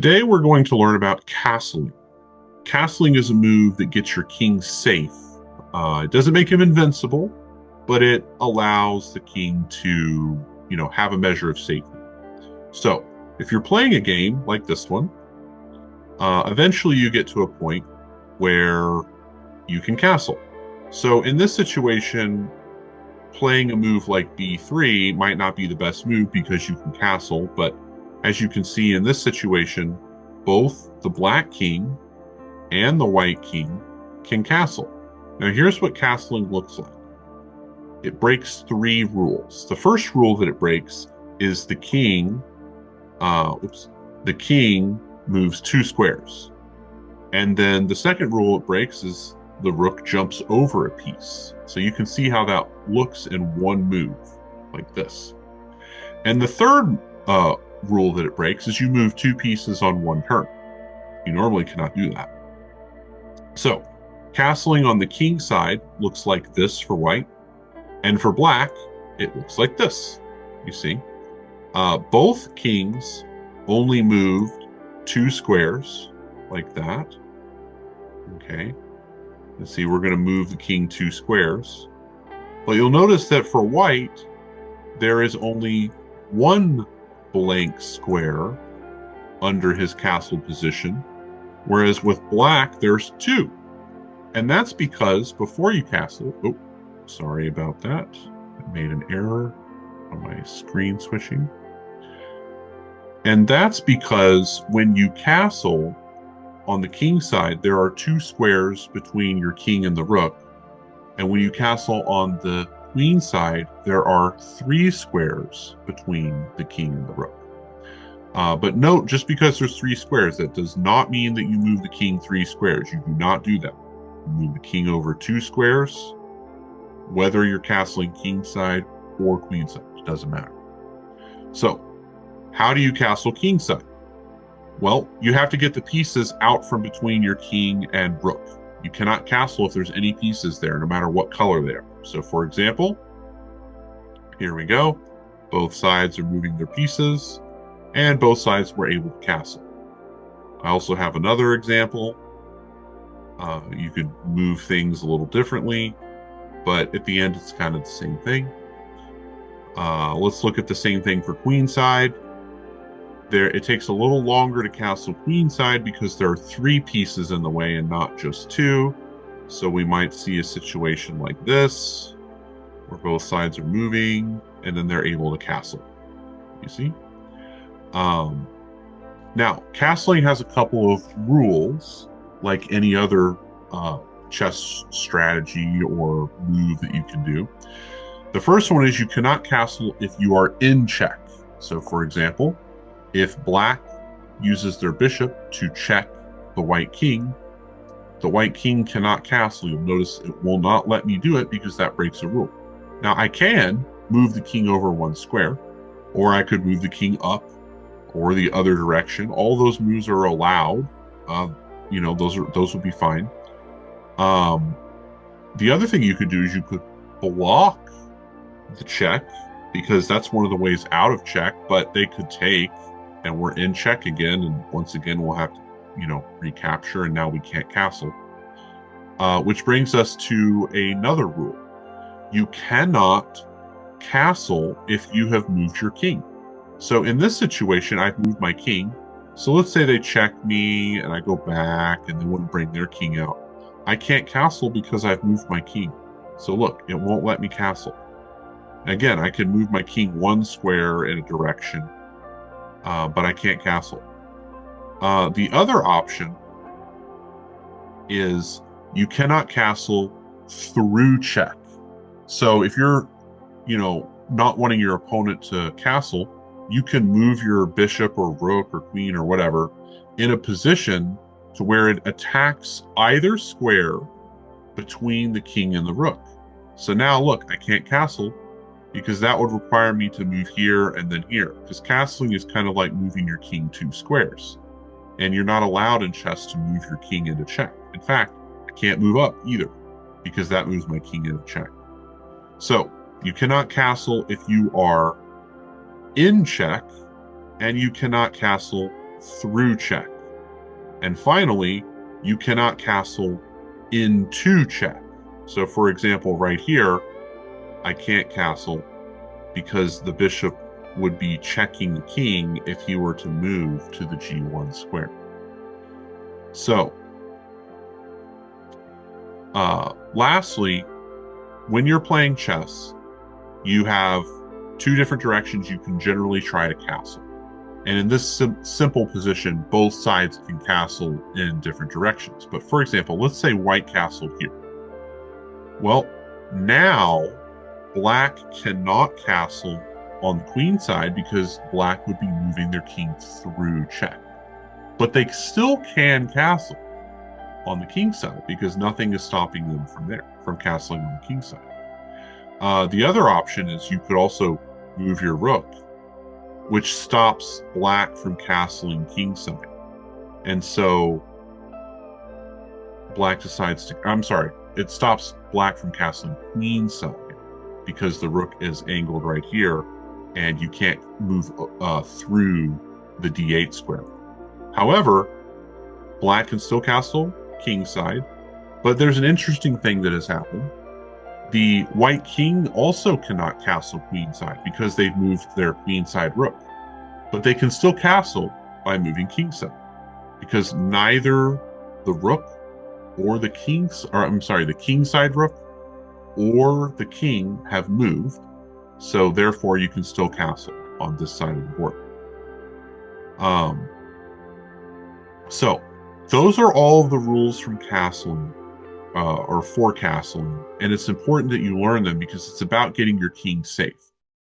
Today we're going to learn about castling. Castling is a move that gets your king safe. It doesn't make him invincible, but it allows the king to, have a measure of safety. So if you're playing a game like this one, eventually you get to a point where you can castle. So in this situation, playing a move like b3 might not be the best move because you can castle, but as you can see in this situation, both the black king and the white king can castle. Now here's what castling looks like. It breaks three rules. The first rule that it breaks is the king moves 2 squares. And then the second rule it breaks is the rook jumps over a piece. So you can see how that looks in one move, like this. And the third rule that it breaks is you move 2 pieces on one turn. You normally cannot do that. So castling on the king side looks like this for white, and for black it looks like this. You see, both kings only moved 2 squares like that. Okay, let's see, we're going to move the king 2 squares, but you'll notice that for white there is only 1 blank square under his castle position, whereas with black there's 2. And that's because before you castle, sorry about that, I made an error on my screen switching. And that's because when you castle on the king side, there are 2 squares between your king and the rook. And when you castle on the queen side, there are 3 squares between the king and the rook. But note, just because there's 3 squares, that does not mean that you move the king 3 squares. You do not do that. You move the king over 2 squares, whether you're castling king side or queen side. It doesn't matter. So, how do you castle king side? Well, you have to get the pieces out from between your king and rook. You cannot castle if there's any pieces there, no matter what color they are. So for example, here we go. Both sides are moving their pieces, and both sides were able to castle. I also have another example. You could move things a little differently, but at the end it's kind of the same thing. Let's look at the same thing for queen side. It takes a little longer to castle queen side because there are 3 pieces in the way and not just 2. So we might see a situation like this, where both sides are moving, and then they're able to castle. You see? Now, castling has a couple of rules, like any other chess strategy or move that you can do. The first one is you cannot castle if you are in check. So for example, if black uses their bishop to check the white king cannot castle. You'll notice it will not let me do it because that breaks a rule. Now I can move the king over 1 square, or I could move the king up or the other direction. All those moves are allowed. Those would be fine. The other thing you could do is you could block the check, because that's one of the ways out of check, but they could take, and we're in check again, and once again we'll have to recapture, and now we can't castle. Which brings us to another rule. You cannot castle if you have moved your king. So in this situation, I've moved my king. So let's say they check me and I go back and they want to bring their king out. I can't castle because I've moved my king. So look, it won't let me castle. Again, I can move my king 1 square in a direction, but I can't castle. The other option is you cannot castle through check. So if you're, not wanting your opponent to castle, you can move your bishop or rook or queen or whatever in a position to where it attacks either square between the king and the rook. So now look, I can't castle because that would require me to move here and then here, because castling is kind of like moving your king 2 squares. And you're not allowed in chess to move your king into check. In fact, I can't move up either, because that moves my king into check. So you cannot castle if you are in check, and you cannot castle through check. And finally, you cannot castle into check. So for example, right here, I can't castle because the bishop would be checking the king if he were to move to the g1 square. So, lastly, when you're playing chess, you have two different directions you can generally try to castle. And in this simple position, both sides can castle in different directions. But for example, let's say white castled here. Well, now black cannot castle on the queen side because black would be moving their king through check. But they still can castle on the king side because nothing is stopping them from castling on the king side. The other option is you could also move your rook, which stops black from castling king side. And so black decides to, I'm sorry, it stops black from castling queen side because the rook is angled right here and you can't move through the d8 square. However, black can still castle king side, but there's an interesting thing that has happened. The white king also cannot castle queen side because they've moved their queen side rook, but they can still castle by moving king side because neither the rook or the king side rook or the king have moved, so therefore you can still castle on this side of the board. So those are all of the rules from castling or for castling, and it's important that you learn them because it's about getting your king safe.